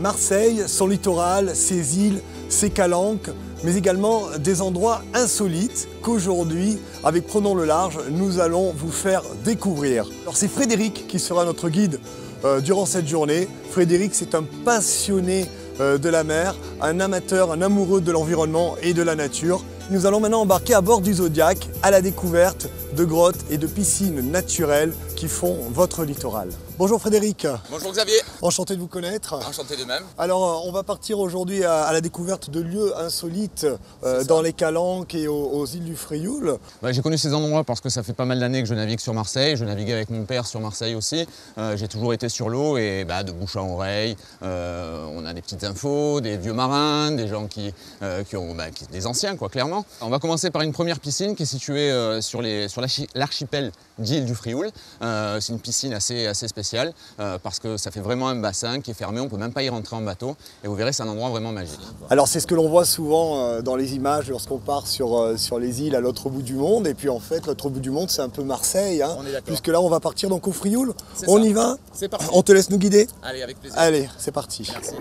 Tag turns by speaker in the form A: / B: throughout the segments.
A: Marseille, son littoral, ses îles, ses calanques, mais également des endroits insolites qu'aujourd'hui, avec Prenons le large, nous allons vous faire découvrir. Alors c'est Frédéric qui sera notre guide durant cette journée. Frédéric, c'est un passionné de la mer, un amateur, un amoureux de l'environnement et de la nature. Nous allons maintenant embarquer à bord du Zodiac à la découverte de grottes et de piscines naturelles qui font votre littoral. Bonjour Frédéric.
B: Bonjour Xavier.
A: Enchanté de vous connaître.
B: Enchanté de même.
A: Alors on va partir aujourd'hui à la découverte de lieux insolites dans les Calanques et aux îles du Frioul.
B: J'ai connu ces endroits parce que ça fait pas mal d'années que je navigue sur Marseille. Je naviguais avec mon père sur Marseille aussi. J'ai toujours été sur l'eau et de bouche à oreille, on a des petites infos, des vieux marins, des gens des anciens quoi, clairement. On va commencer par une première piscine qui est située sur l'archipel d'îles du Frioul. C'est une piscine assez spéciale parce que ça fait vraiment un bassin qui est fermé, on ne peut même pas y rentrer en bateau et vous verrez c'est un endroit vraiment magique.
A: Alors c'est ce que l'on voit souvent dans les images lorsqu'on part sur les îles à l'autre bout du monde et puis en fait l'autre bout du monde c'est un peu Marseille, hein, puisque là on va partir donc au Frioul. On y va?
B: C'est parti.
A: On te laisse nous guider?
B: Allez, avec plaisir.
A: Allez, c'est parti.
B: Merci.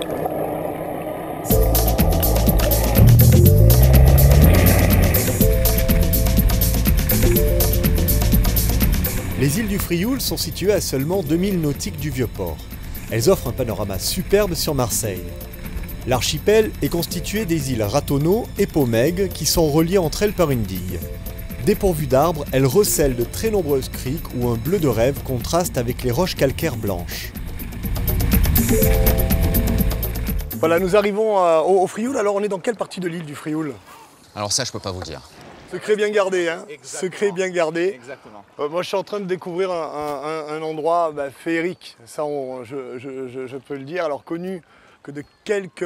C: Les îles du Frioul sont situées à seulement 2000 nautiques du Vieux-Port. Elles offrent un panorama superbe sur Marseille. L'archipel est constitué des îles Ratonneau et Pomègue qui sont reliées entre elles par une digue. Dépourvues d'arbres, elles recèlent de très nombreuses criques où un bleu de rêve contraste avec les roches calcaires blanches.
A: Voilà, nous arrivons au Frioul. Alors on est dans quelle partie de l'île du Frioul?
B: Alors ça je peux pas vous dire.
A: Secret bien gardé, hein.
B: Exactement.
A: Secret bien gardé.
B: Exactement.
A: Moi, je suis en train de découvrir un endroit féerique. Ça, je peux le dire. Alors, connu que de quelques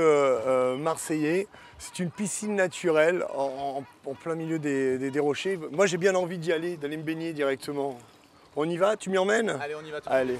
A: Marseillais. C'est une piscine naturelle en plein milieu des rochers. Moi, j'ai bien envie d'y aller, d'aller me baigner directement. On y va? Tu m'y emmènes?
B: Allez, on y va.
A: Allez.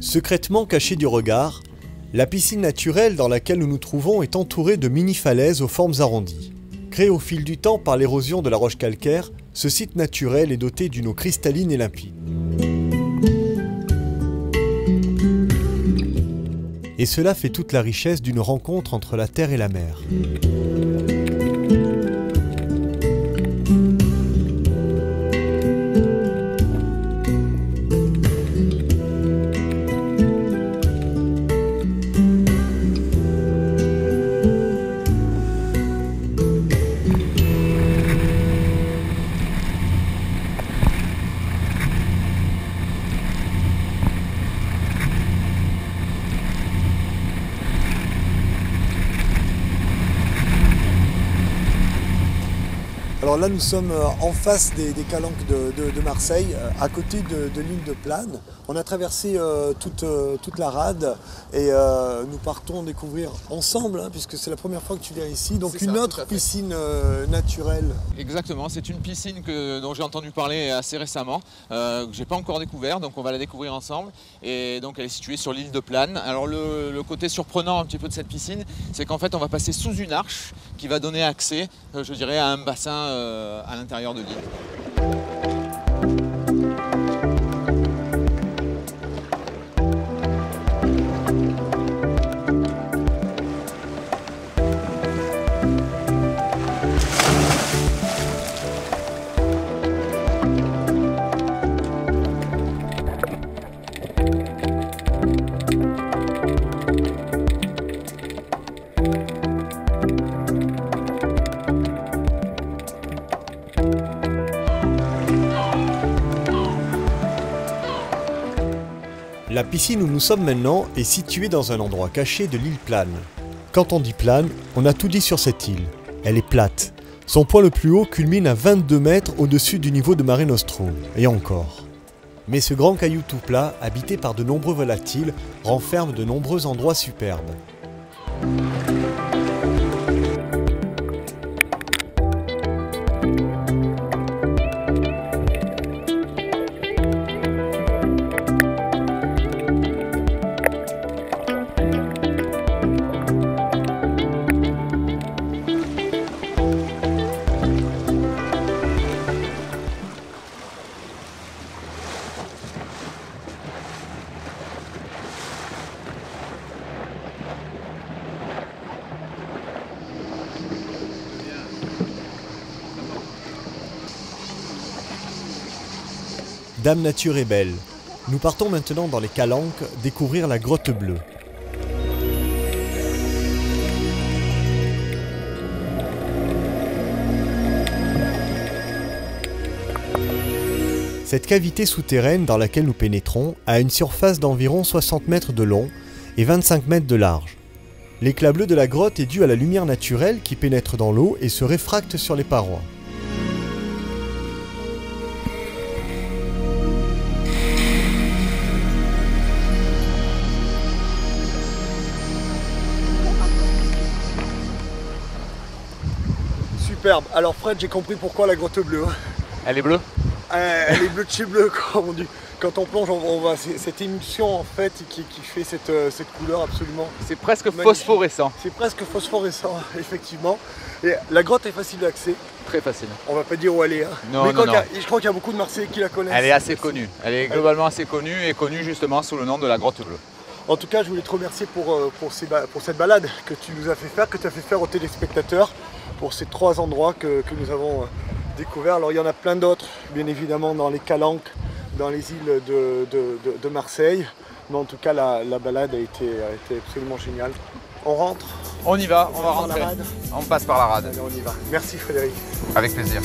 C: Secrètement cachée du regard, la piscine naturelle dans laquelle nous nous trouvons est entourée de mini-falaises aux formes arrondies. Créé au fil du temps par l'érosion de la roche calcaire, ce site naturel est doté d'une eau cristalline et limpide. Et cela fait toute la richesse d'une rencontre entre la terre et la mer.
A: Alors là, nous sommes en face des calanques de Marseille, à côté de l'île de Plane. On a traversé toute la rade et nous partons découvrir ensemble, hein, puisque c'est la première fois que tu viens ici, donc une autre piscine naturelle.
B: Exactement, c'est une piscine dont j'ai entendu parler assez récemment, que j'ai pas encore découvert, donc on va la découvrir ensemble. Et donc elle est située sur l'île de Plane. Alors le côté surprenant un petit peu de cette piscine, c'est qu'en fait on va passer sous une arche qui va donner accès, je dirais, à un bassin à l'intérieur de l'île.
C: La piscine où nous sommes maintenant est située dans un endroit caché de l'île Plane. Quand on dit Plane, on a tout dit sur cette île. Elle est plate. Son point le plus haut culmine à 22 mètres au-dessus du niveau de Mare Nostrum, et encore. Mais ce grand caillou tout plat, habité par de nombreux volatiles, renferme de nombreux endroits superbes. Dame Nature est belle. Nous partons maintenant dans les Calanques découvrir la grotte bleue. Cette cavité souterraine dans laquelle nous pénétrons a une surface d'environ 60 mètres de long et 25 mètres de large. L'éclat bleu de la grotte est dû à la lumière naturelle qui pénètre dans l'eau et se réfracte sur les parois.
A: Superbe. Alors Fred, j'ai compris pourquoi la grotte bleue.
D: Elle est bleue?
A: Elle est bleue de chez bleu, comme on dit. Quand on plonge, on voit cette émulsion en fait qui fait cette couleur absolument.
D: C'est presque
A: magnifique.
D: phosphorescent.
A: C'est presque phosphorescent, effectivement. Et la grotte est facile d'accès.
D: Très facile.
A: On va pas dire où elle est. Hein.
D: Non,
A: mais
D: non.
A: je crois qu'il y a beaucoup de Marseillais qui la connaissent.
D: Elle est assez connue. Elle est globalement assez connue et connue justement sous le nom de la grotte bleue.
A: En tout cas, je voulais te remercier pour cette balade que tu nous as fait faire, que tu as fait faire aux téléspectateurs, pour ces 3 endroits que nous avons découverts. Alors il y en a plein d'autres, bien évidemment, dans les Calanques, dans les îles de Marseille. Mais en tout cas, la balade a été absolument géniale. On rentre?
D: On y va, on va rentrer. On passe par la rade.
A: Allez, on y va. Merci Frédéric.
D: Avec plaisir.